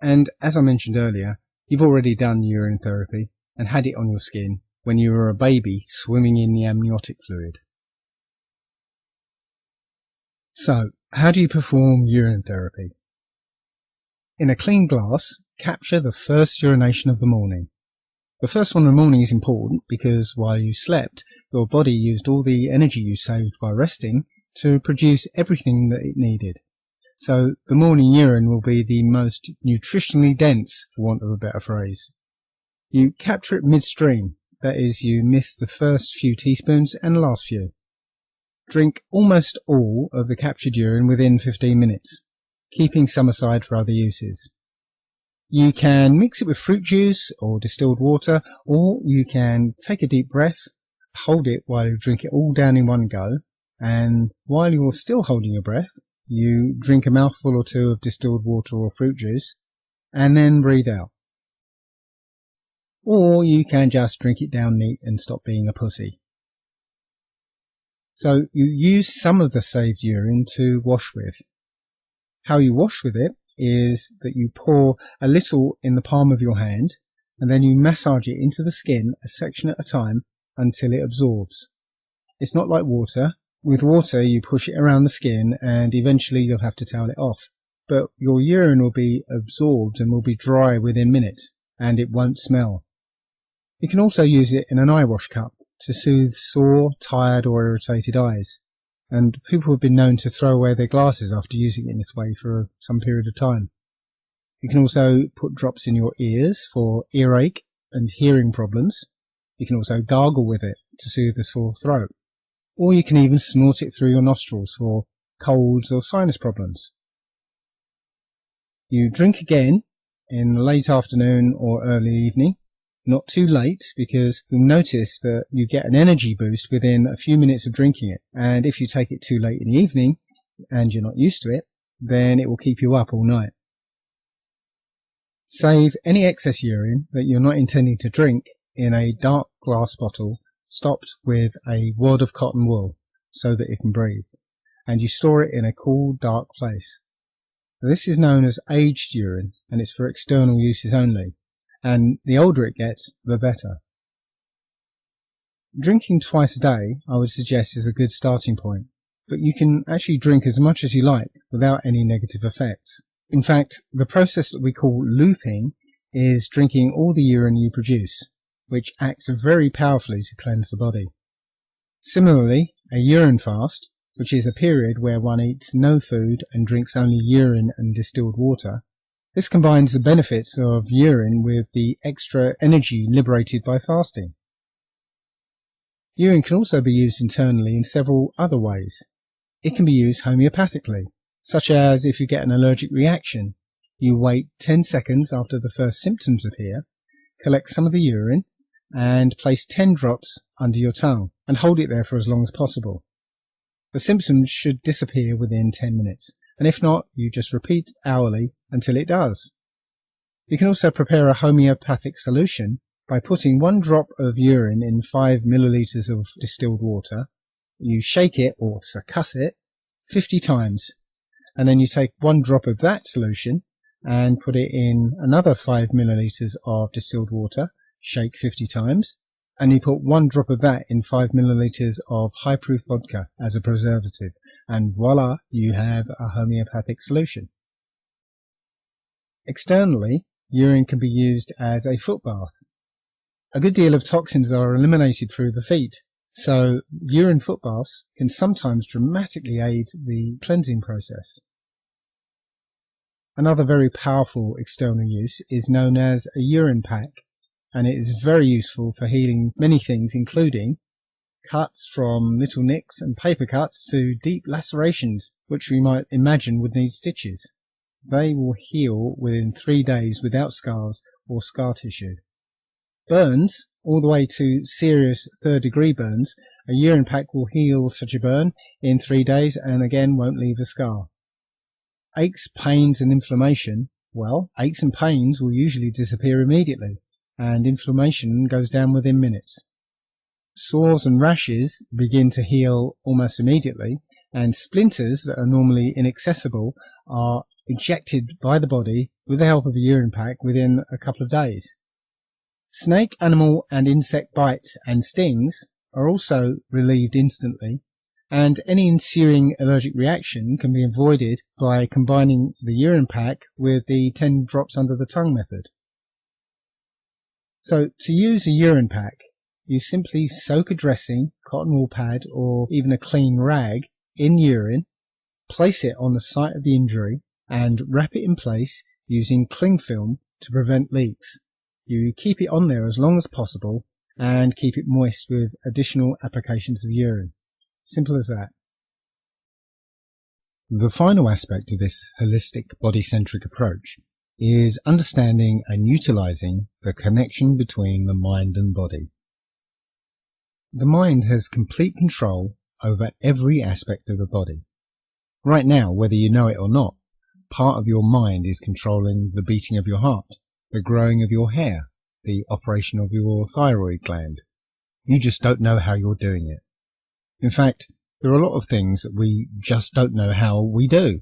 And as I mentioned earlier, you've already done urine therapy and had it on your skin when you were a baby swimming in the amniotic fluid. So, how do you perform urine therapy? In a clean glass, capture the first urination of the morning. The first one in the morning is important because while you slept, your body used all the energy you saved by resting to produce everything that it needed. So the morning urine will be the most nutritionally dense, for want of a better phrase. You capture it midstream, that is, you miss the first few teaspoons and the last few. Drink almost all of the captured urine within 15 minutes, keeping some aside for other uses. You can mix it with fruit juice or distilled water, or you can take a deep breath, hold it while you drink it all down in one go, and while you're still holding your breath, you drink a mouthful or two of distilled water or fruit juice, and then breathe out. Or you can just drink it down neat and stop being a pussy. So you use some of the saved urine to wash with. How you wash with it is that you pour a little in the palm of your hand and then you massage it into the skin a section at a time until it absorbs. It's not like water. With water you push it around the skin and eventually you'll have to towel it off. But your urine will be absorbed and will be dry within minutes, and it won't smell. You can also use it in an eye wash cup to soothe sore, tired or irritated eyes, and people have been known to throw away their glasses after using it in this way for some period of time. You can also put drops in your ears for earache and hearing problems. You can also gargle with it to soothe a sore throat, or you can even snort it through your nostrils for colds or sinus problems. You drink again in late afternoon or early evening, not too late, because you'll notice that you get an energy boost within a few minutes of drinking it, and if you take it too late in the evening and you're not used to it, then it will keep you up all night. Save any excess urine that you're not intending to drink in a dark glass bottle stopped with a wad of cotton wool so that it can breathe, and you store it in a cool, dark place. This is known as aged urine, and it's for external uses only, and the older it gets, the better. Drinking twice a day, I would suggest, is a good starting point, but you can actually drink as much as you like without any negative effects. In fact, the process that we call looping is drinking all the urine you produce, which acts very powerfully to cleanse the body. Similarly, a urine fast, which is a period where one eats no food and drinks only urine and distilled water. This combines the benefits of urine with the extra energy liberated by fasting. Urine can also be used internally in several other ways. It can be used homeopathically, such as if you get an allergic reaction, you wait 10 seconds after the first symptoms appear, collect some of the urine, and place 10 drops under your tongue, and hold it there for as long as possible. The symptoms should disappear within 10 minutes, and if not, you just repeat hourly until it does. You can also prepare a homeopathic solution by putting 1 drop of urine in 5 milliliters of distilled water. You shake it or succuss it 50 times, and then you take 1 drop of that solution and put it in another 5 milliliters of distilled water, shake 50 times, and you put 1 drop of that in 5 milliliters of high-proof vodka as a preservative, and voila, you have a homeopathic solution. Externally, urine can be used as a foot bath. A good deal of toxins are eliminated through the feet, so urine foot baths can sometimes dramatically aid the cleansing process. Another very powerful external use is known as a urine pack, and it is very useful for healing many things, including cuts from little nicks and paper cuts to deep lacerations, which we might imagine would need stitches. They will heal within 3 days without scars or scar tissue. Burns, all the way to serious 3rd-degree burns, a urine pack will heal such a burn in 3 days and again won't leave a scar. Aches, pains and inflammation, well, aches and pains will usually disappear immediately, and inflammation goes down within minutes. Sores and rashes begin to heal almost immediately, and splinters that are normally inaccessible are ejected by the body with the help of a urine pack within a couple of days. Snake, animal and insect bites and stings are also relieved instantly, and any ensuing allergic reaction can be avoided by combining the urine pack with the 10 drops under the tongue method. So to use a urine pack, you simply soak a dressing, cotton wool pad or even a clean rag in urine, place it on the site of the injury and wrap it in place using cling film to prevent leaks. You keep it on there as long as possible and keep it moist with additional applications of urine. Simple as that. The final aspect of this holistic body-centric approach is understanding and utilizing the connection between the mind and body. The mind has complete control over every aspect of the body. Right now, whether you know it or not, part of your mind is controlling the beating of your heart, the growing of your hair, the operation of your thyroid gland. You just don't know how you're doing it. In fact, there are a lot of things that we just don't know how we do.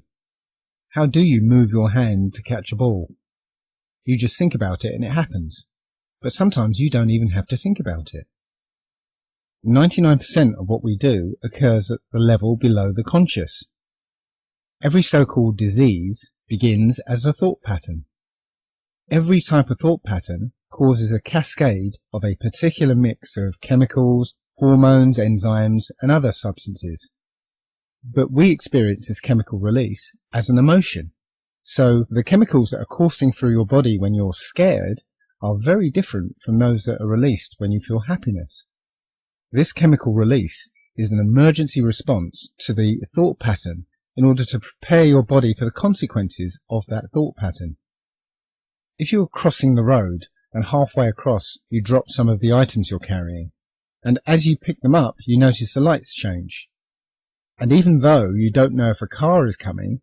How do you move your hand to catch a ball? You just think about it and it happens. but sometimes you don't even have to think about it. 99% of what we do occurs at the level below the conscious. Every so-called disease begins as a thought pattern. Every type of thought pattern causes a cascade of a particular mix of chemicals, hormones, enzymes, and other substances. But we experience this chemical release as an emotion. So the chemicals that are coursing through your body when you're scared are very different from those that are released when you feel happiness. This chemical release is an emergency response to the thought pattern in order to prepare your body for the consequences of that thought pattern. If you're crossing the road and halfway across you drop some of the items you're carrying, and as you pick them up you notice the lights change. And even though you don't know if a car is coming,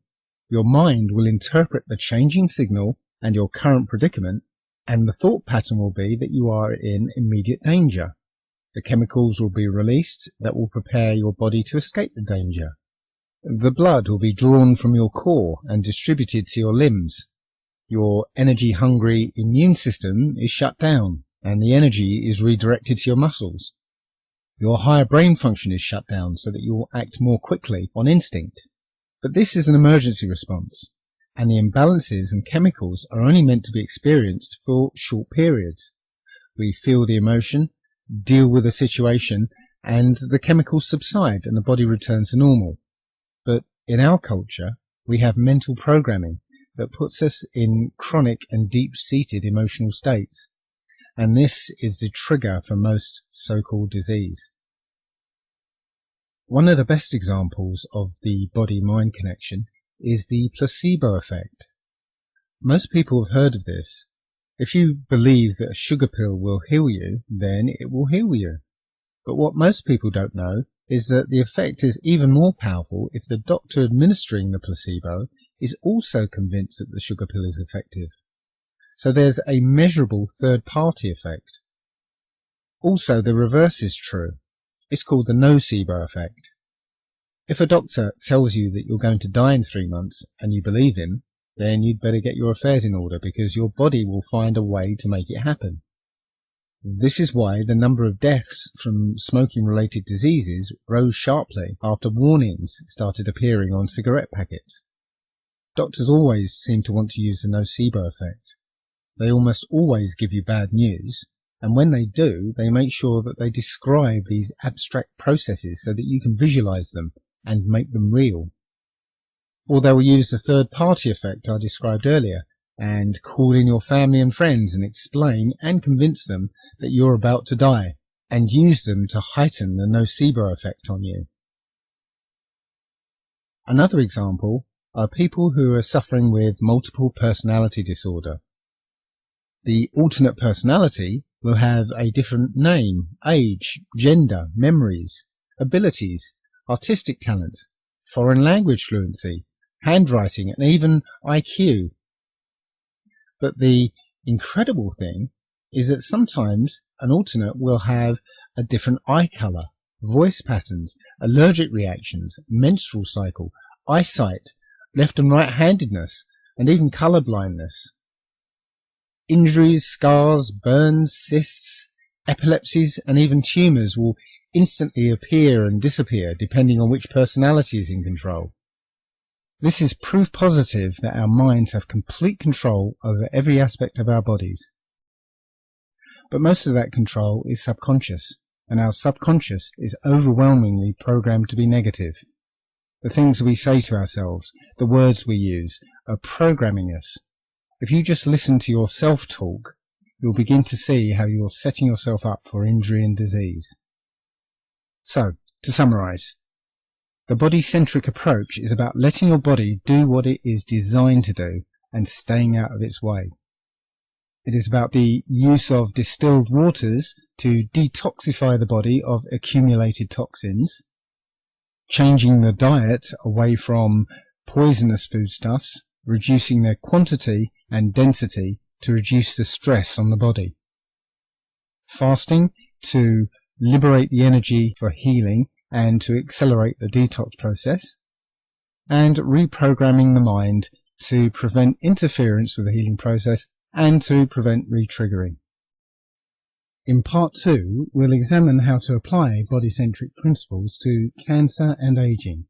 your mind will interpret the changing signal and your current predicament, and the thought pattern will be that you are in immediate danger. The chemicals will be released that will prepare your body to escape the danger. The blood will be drawn from your core and distributed to your limbs. Your energy-hungry immune system is shut down, and the energy is redirected to your muscles. Your higher brain function is shut down so that you will act more quickly on instinct. But this is an emergency response, and the imbalances and chemicals are only meant to be experienced for short periods. We feel the emotion, deal with the situation, and the chemicals subside and the body returns to normal. But in our culture, we have mental programming that puts us in chronic and deep-seated emotional states, and this is the trigger for most so-called disease. One of the best examples of the body-mind connection is the placebo effect. Most people have heard of this. If you believe that a sugar pill will heal you, then it will heal you. But what most people don't know is that the effect is even more powerful if the doctor administering the placebo is also convinced that the sugar pill is effective. So there's a measurable third-party effect. Also, the reverse is true. It's called the nocebo effect. If a doctor tells you that you're going to die in 3 months and you believe him, then you'd better get your affairs in order because your body will find a way to make it happen. This is why the number of deaths from smoking-related diseases rose sharply after warnings started appearing on cigarette packets. Doctors always seem to want to use the nocebo effect. They almost always give you bad news, and when they do, they make sure that they describe these abstract processes so that you can visualize them and make them real. Or they will use the third-party effect I described earlier and call in your family and friends and explain and convince them that you're about to die and use them to heighten the nocebo effect on you. Another example are people who are suffering with multiple personality disorder. The alternate personality will have a different name, age, gender, memories, abilities, artistic talents, foreign language fluency, handwriting, and even IQ. But the incredible thing is that sometimes an alternate will have a different eye colour, voice patterns, allergic reactions, menstrual cycle, eyesight, left and right-handedness, and even colour blindness. Injuries, scars, burns, cysts, epilepsies, and even tumours will instantly appear and disappear depending on which personality is in control. This is proof positive that our minds have complete control over every aspect of our bodies. But most of that control is subconscious, and our subconscious is overwhelmingly programmed to be negative. The things we say to ourselves, the words we use, are programming us. If you just listen to your self-talk, you'll begin to see how you're setting yourself up for injury and disease. So, to summarize, the body-centric approach is about letting your body do what it is designed to do and staying out of its way. It is about the use of distilled waters to detoxify the body of accumulated toxins, changing the diet away from poisonous foodstuffs, reducing their quantity and density to reduce the stress on the body, fasting to liberate the energy for healing and to accelerate the detox process, and reprogramming the mind to prevent interference with the healing process and to prevent re-triggering. In part 2, we'll examine how to apply body-centric principles to cancer and aging.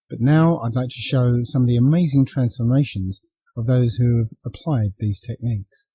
But now I'd like to show some of the amazing transformations of those who have applied these techniques.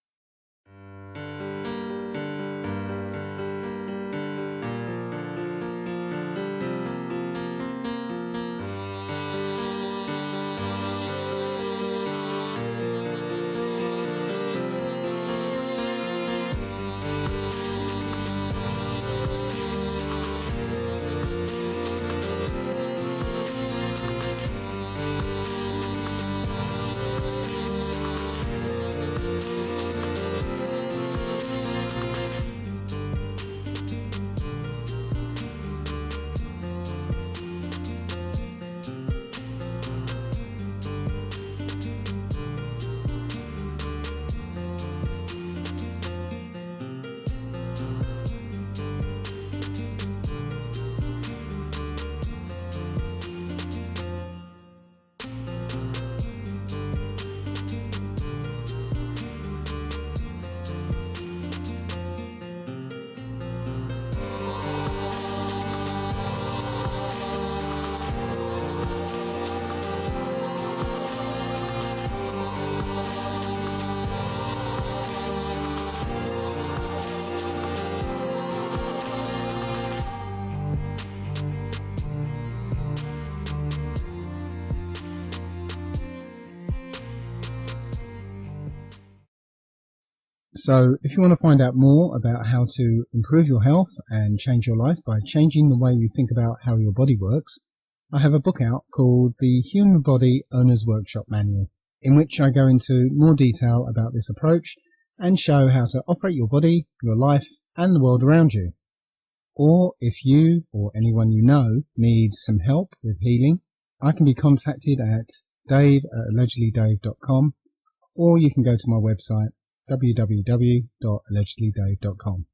So if you want to find out more about how to improve your health and change your life by changing the way you think about how your body works, I have a book out called The Human Body Owner's Workshop Manual, in which I go into more detail about this approach and show how to operate your body, your life, and the world around you. Or if you or anyone you know needs some help with healing, I can be contacted at dave@allegedlydave.com, or you can go to my website www.allegedlydave.com.